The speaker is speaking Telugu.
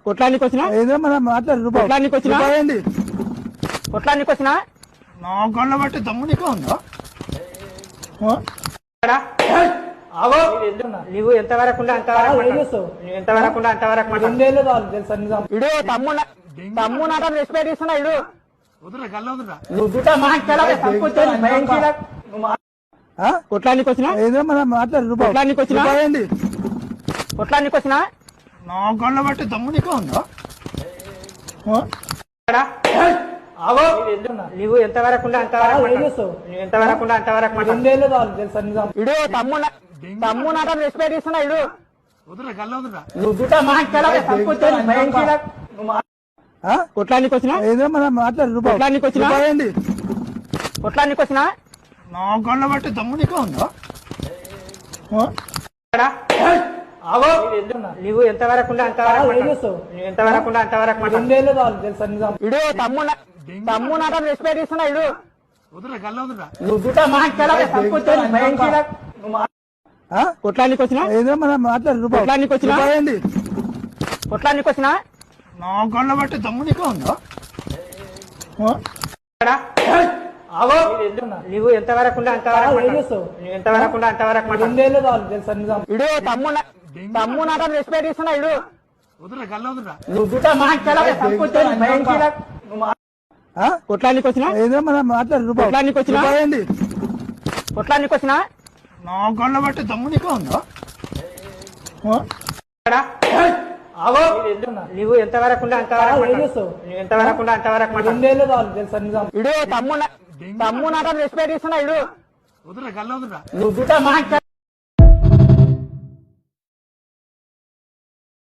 కొట్లానికి వచ్చినా ఏదో మనం మాట్లాడు కొట్లానికి వచ్చినా ఏంది కొట్లానికి వచ్చినా నా కళ్ళ బట్టి దమ్ము నీకు ఉందా నువ్వు ఎంత వరకు ఉంటే అంతవరకు ఇడు తమ్ము నాటం రెస్పెక్ట్ ఇస్తున్నా ఇడు వదిలే కళ్ళ వదిలరా కొట్లానికి వచ్చినా ఏదో మనం మాట్లాడు కొట్లానికి వచ్చినా ఏంది కొట్లానికి వచ్చినా నా కళ్ళ బట్టి దమ్ము నీకు ఉందా నువ్వు ఎంత వరకు ఉంటే అంతవరకు ఇడు తమ్ము నాటం రెస్పెక్ట్ ఇస్తున్నా ఇడు వదిలే కళ్ళ వదిలరా కొట్లానికి వచ్చినా ఏదో మనం మాట్లాడు కొట్లానికి వచ్చినా ఏంది కొట్లానికి వచ్చినా నా కళ్ళ బట్టి దమ్ము నీకు ఉందా నువ్వు ఎంత వరకు ఉంటే అంతవరకు ఇడు తమ్ము నాటం రెస్పెక్ట్ ఇస్తున్నా ఇడు వదిలే కళ్ళ వదిలరా కొట్లానికి వచ్చినా ఏదో మనం మాట్లాడు కొట్లానికి వచ్చినా ఏంది కొట్లానికి వచ్చినా నా కళ్ళ బట్టి దమ్ము నీకు ఉందా నువ్వు ఎంత వరకు ఉంటే అంతవరకు ఇడు తమ్ము నాటం రెస్పెక్ట్ ఇస్తున్నా ఇడు వదిలే కళ్ళ వదిలరా కొట్లానికి వచ్చినా ఏదో మనం మాట్లాడు కొట్లానికి వచ్చినా ఏంది కొట్లానికి వచ్చినా నా కళ్ళ బట్టి దమ్ము నీకు ఉందా నువ్వు ఎంత వరకు ఉంటే అంతవరకు ఇడు తమ్ము నాటం రెస్పెక్ట్ ఇస్తున్నా ఇడు వదిలే కళ్ళ వదిలరా